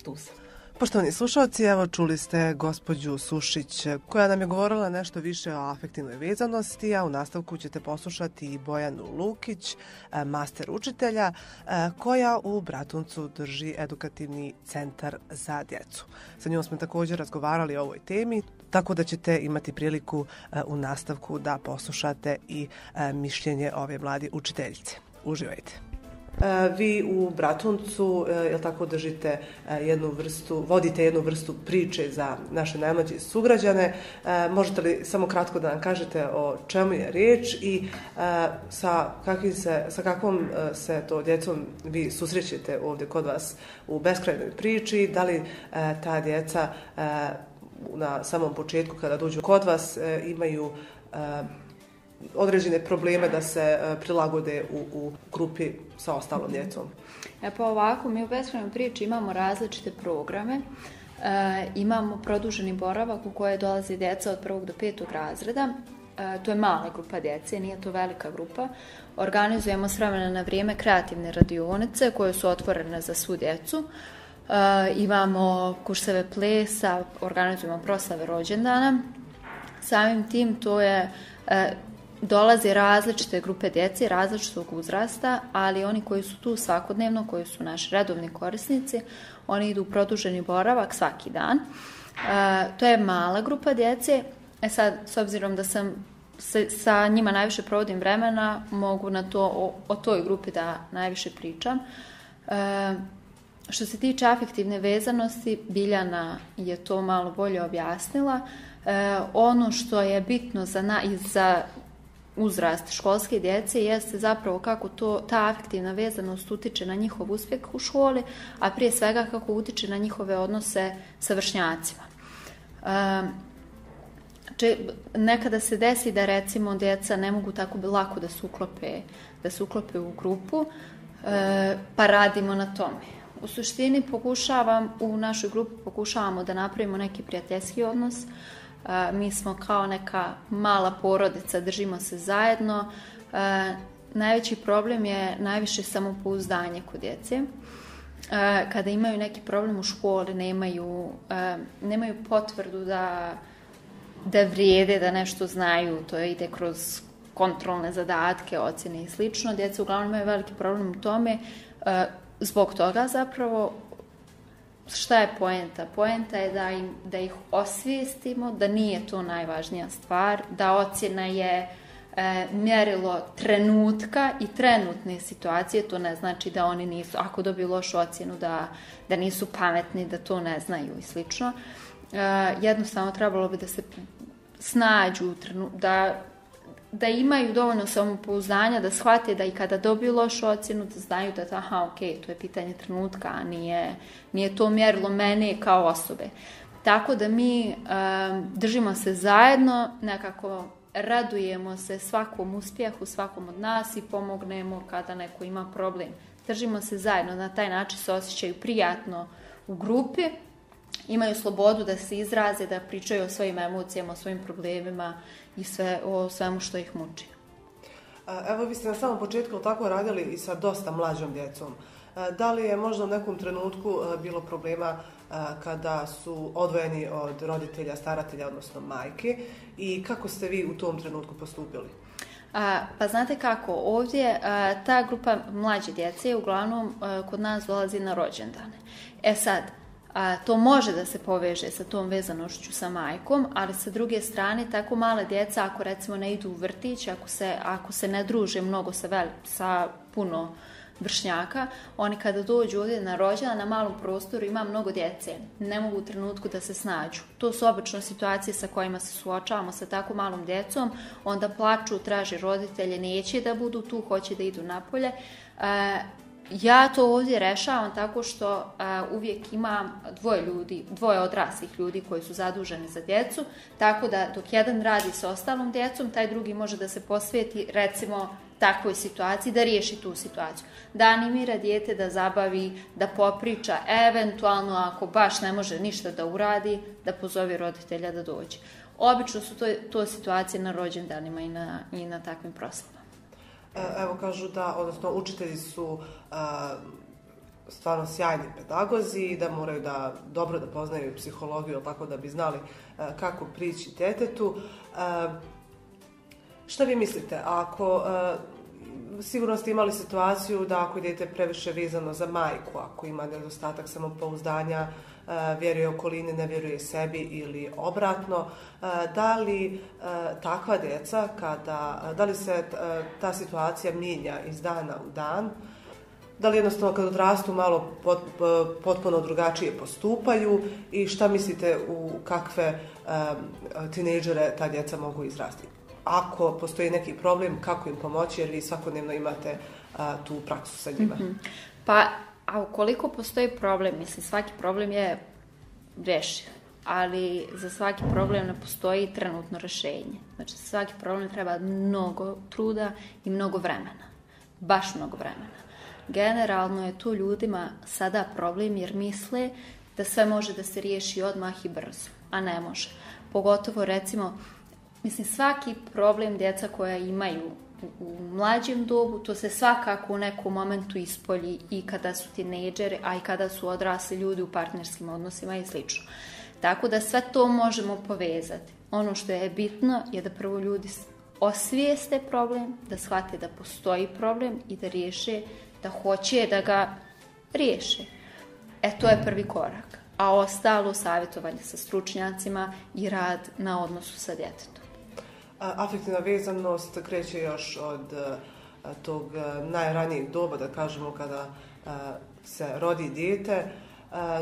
tu sam. Poštovani slušalci, evo čuli ste gospođu Sušić koja nam je govorila nešto više o afektivnoj vezanosti, a u nastavku ćete poslušati i Bojanu Lukić, master učitelja, koja u Bratuncu drži edukativni centar za djecu. Sa njom smo također razgovarali o ovoj temi, tako da ćete imati priliku u nastavku da poslušate i mišljenje ove mlade učiteljice. Uživajte! Vi u Bratuncu, jel tako, držite vodite jednu vrstu priče za naše najmlađe sugrađane. Možete li samo kratko da nam kažete o čemu je riječ i sa kakvom se to djecom vi susrećete ovdje kod vas u beskrajnoj priči? Da li ta djeca na samom početku kada dođu kod vas imaju određene probleme da se prilagode u grupi sa ostalom djecom? Pa ovako, mi u beskrajnoj priči imamo različite programe. Imamo produženi boravak u koje dolazi djeca od 1. do 5. razreda. To je mala grupa djece, nije to velika grupa. Organizujemo s vremena na vrijeme kreativne radionice koje su otvorene za svu djecu. Imamo kurseve plesa, organizujemo proslave rođendana. Samim tim to je dolaze različite grupe djece, različitog uzrasta, ali oni koji su tu svakodnevno, koji su naši redovni korisnici, oni idu u produženi boravak svaki dan. To je mala grupa djece. Sad, s obzirom da sam sa njima najviše provodim vremena, mogu o toj grupi da najviše pričam. Što se tiče afektivne vezanosti, Biljana je to malo bolje objasnila. Ono što je bitno za uzrast školske djece jeste zapravo kako ta afektivna vezanost utiče na njihov uspjeh u školi, a prije svega kako utiče na njihove odnose sa vršnjacima. Nekada se desi da recimo djeca ne mogu tako lako da se uklope u grupu, pa radimo na tome. U suštini u našoj grupi pokušavamo da napravimo neki prijateljski odnos. Mi smo kao neka mala porodica, držimo se zajedno. Najveći problem je najviše samopouzdanje kod djece. Kada imaju neki problem u školi, nemaju potvrdu da vrijede, da nešto znaju, to ide kroz kontrolne zadatke, ocjene i slično. Djeca uglavnom imaju veliki problem u tome. Zbog toga zapravo, šta je poenta? Poenta je da ih osvijestimo, da nije to najvažnija stvar, da ocjena je mjerilo trenutka i trenutne situacije. To ne znači da oni nisu, ako dobiju lošu ocjenu, da nisu pametni, da to ne znaju i slično. Jednostavno trebalo bi da se snađu, da imaju dovoljno samopouzdanja, da shvate da i kada dobiju lošu ocjenu, da znaju da to je pitanje trenutka, a nije to mjerilo mene kao osobe. Tako da mi držimo se zajedno, nekako radujemo se svakom uspjehu, svakom od nas i pomognemo kada neko ima problem. Držimo se zajedno, na taj način se osjećaju prijatno u grupi, imaju slobodu da se izraze, da pričaju o svojim emocijama, o svojim problemima i o svemu što ih muči. Evo, vi ste na samom početku tako radili i sa dosta mlađom djecom. Da li je možda u nekom trenutku bilo problema kada su odvojeni od roditelja, staratelja, odnosno majke, i kako ste vi u tom trenutku postupili? Pa znate kako, ovdje ta grupa mlađe djece uglavnom kod nas dolazi na rođendane. Sad, to može da se poveže sa tom vezanošću sa majkom, ali sa druge strane, tako male djeca, ako recimo ne idu u vrtić, ako se ne druže mnogo sa puno vršnjaka, oni kada dođu ovdje na rođendan, na malom prostoru ima mnogo djece, ne mogu u trenutku da se snađu. To su obično situacije sa kojima se suočavamo sa tako malom djecom, onda plaču, traže roditelje, neće da budu tu, hoće da idu napolje. Ja to ovdje rešavam tako što uvijek imam dvoje odraslih ljudi koji su zaduženi za djecu, tako da dok jedan radi sa ostalom djecom, taj drugi može da se posveti recimo takvoj situaciji, da riješi tu situaciju. Da animira dijete, da zabavi, da popriča, eventualno ako baš ne može ništa da uradi, da pozove roditelja da dođe. Obično su to situacije na rođendanima i na takvim proslavama. Evo kažu da, odnosno učitelji su stvarno sjajni pedagozi i da moraju dobro da poznaju psihologiju, tako da bi znali kako prići djetetu. Šta vi mislite, ako sigurno ste imali situaciju da ako je dijete previše vezano za majku, ako ima nedostatak samopouzdanja, vjeruje okolini, ne vjeruje sebi ili obratno, da li takva djeca, da li se ta situacija mijenja iz dana u dan, da li jednostavno kad odrastu malo potpuno drugačije postupaju i šta mislite u kakve tinejdžere ta djeca mogu izrasti? Ako postoji neki problem, kako im pomoći, jer vi svakodnevno imate tu praksu sa njima. Pa, a ukoliko postoji problem, mislim, svaki problem je rešiv, ali za svaki problem ne postoji trenutno rješenje. Znači, za svaki problem treba mnogo truda i mnogo vremena. Baš mnogo vremena. Generalno je tu ljudima sada problem jer misle da sve može da se riješi odmah i brzo, a ne može. Pogotovo, recimo, mislim, svaki problem djeca koja imaju u mlađem dobu, to se svakako u nekom momentu ispolji i kada su tinejdžeri, a i kada su odrasli ljudi u partnerskim odnosima i sl. Tako da sve to možemo povezati. Ono što je bitno je da prvo ljudi osvijeste problem, da shvate da postoji problem i da riješe, da hoće da ga riješe. To je prvi korak. A ostalo savjetovanje sa stručnjacima i rad na odnosu sa djetetom. Afektivna vezanost kreće još od tog najranijeg doba, da kažemo, kada se rodi dijete.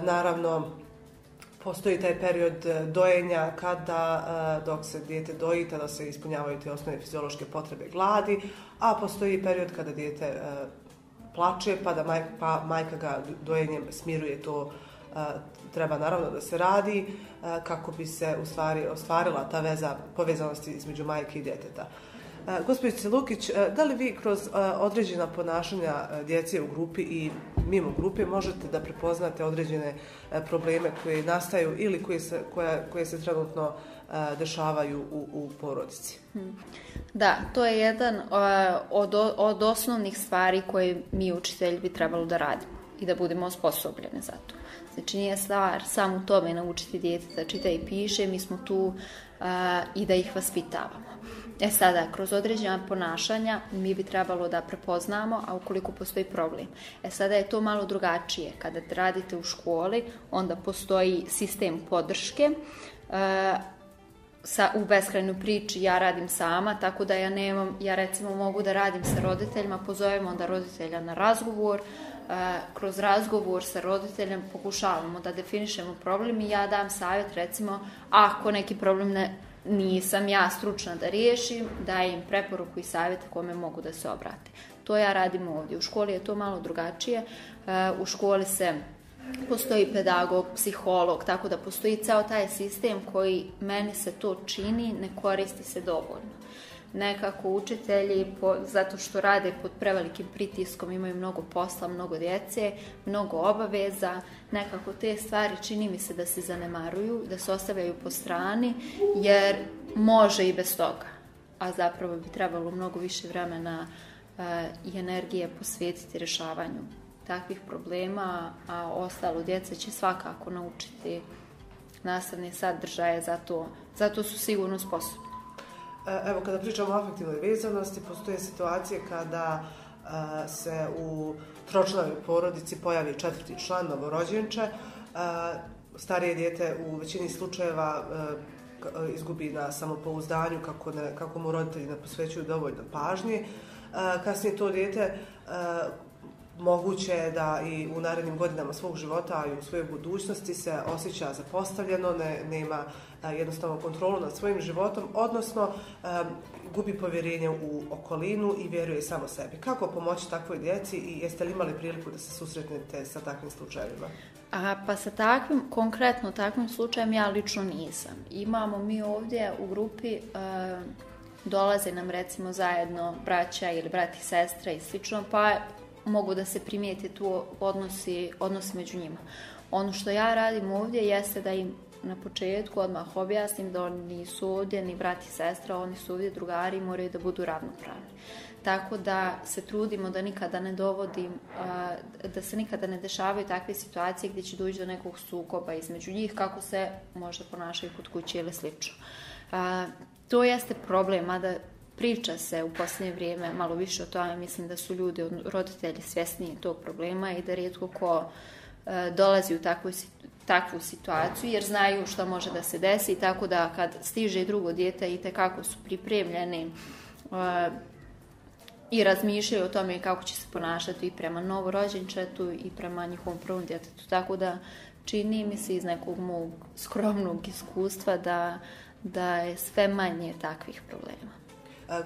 Naravno, postoji taj period dojenja kada dok se dijete doji, tada se ispunjavaju te osnovne fiziološke potrebe gladi, a postoji period kada dijete plače, pa majka ga dojenjem smiruje. To treba naravno da se radi kako bi se u stvari ostvarila ta veza povezanosti između majke i djeteta. Gospođice Lukić, da li vi kroz određena ponašanja djece u grupi i mimo grupe možete da prepoznate određene probleme koje nastaju ili koje se trenutno dešavaju u porodici? Da, to je jedan od osnovnih stvari koje mi učitelji bi trebalo da radimo i da budemo osposobljeni za to. Znači, nije stvar samo u tome naučiti dijete da čita i piše, mi smo tu i da ih vaspitavamo. Sada, kroz određena ponašanja mi bi trebalo da prepoznamo, a ukoliko postoji problem. Sada je to malo drugačije. Kada radite u školi, onda postoji sistem podrške. U beskrajnoj priči ja radim sama, tako da ja recimo mogu da radim sa roditeljima, pozovemo onda roditelja na razgovor, kroz razgovor sa roditeljem pokušavamo da definišemo problem i ja dam savjet, recimo, ako neki problem nisam ja stručna da riješim, dajem preporuku i savjet kome mogu da se obrate. To ja radim ovdje. U školi je to malo drugačije. U školi postoji pedagog, psiholog, tako da postoji ceo taj sistem koji meni se to čini, ne koristi se dovoljno. Nekako učitelji, zato što rade pod prevelikim pritiskom, imaju mnogo posla, mnogo djece, mnogo obaveza, nekako te stvari čini mi se da se zanemaruju, da se ostavljaju po strani, jer može i bez toga. A zapravo bi trebalo mnogo više vremena i energije posvetiti rješavanju takvih problema, a ostalo djeca će svakako naučiti nastavne sadržaje, zato su sigurno sposobni. Evo, kada pričamo o afektivnoj vezanosti, postoje situacije kada se u tročlanoj porodici pojavi četvrti član, novorođenče. Starije dijete u većini slučajeva izgubi na samopouzdanju kako mu roditelji ne posvećuju dovoljno pažnje. Kasnije to dijete moguće je da i u narednim godinama svog života i u svojoj budućnosti se osjeća zapostavljeno, nema jednostavno kontrolu nad svojim životom, odnosno gubi povjerenje u okolinu i vjeruje samo sebi. Kako pomoći takvoj djeci i jeste li imali priliku da se susretnete sa takvim slučajevima? Pa sa takvim, konkretno takvim slučajem ja lično nisam. Imamo mi ovdje u grupi, dolaze nam recimo zajedno braća ili brat i sestra i slično, pa mogu da se primijete tu odnosi među njima. Ono što ja radim ovdje jeste da im na početku odmah objasnim da oni nisu ovdje ni brat i sestra, oni su ovdje drugari i moraju da budu ravnopravni. Tako da se trudimo da nikada ne dovodim, da se nikada ne dešavaju takve situacije gdje će doći do nekog sukoba između njih, kako se možda ponašaju kod kuće ili slično. To jeste problem, mada priča se u posljednje vrijeme malo više o tome. Mislim da su ljudi, roditelji, svjesniji tog problema i da rijetko ko dolazi u takvu situaciju jer znaju što može da se desi, tako da kad stiže drugo dijete itekako su pripremljeni i razmišljaju o tome kako će se ponašati i prema novorođenčetu i prema njihovom prvom djetetu. Tako da čini mi se iz nekog mog skromnog iskustva da je sve manje takvih problema.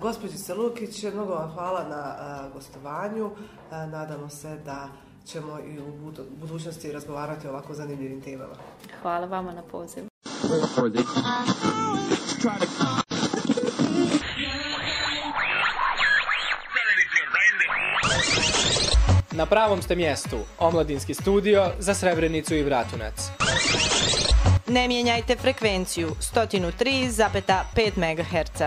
Gospođice Lukić, mnogo vam hvala na gostovanju. Nadamo se da ćemo i u budućnosti razgovarati o ovako zanimljivim temama. Hvala vama na pozivu. Na pravom ste mjestu, Omladinski studio za Srebrenicu i Bratunac. Ne mijenjajte frekvenciju 103,5 MHz.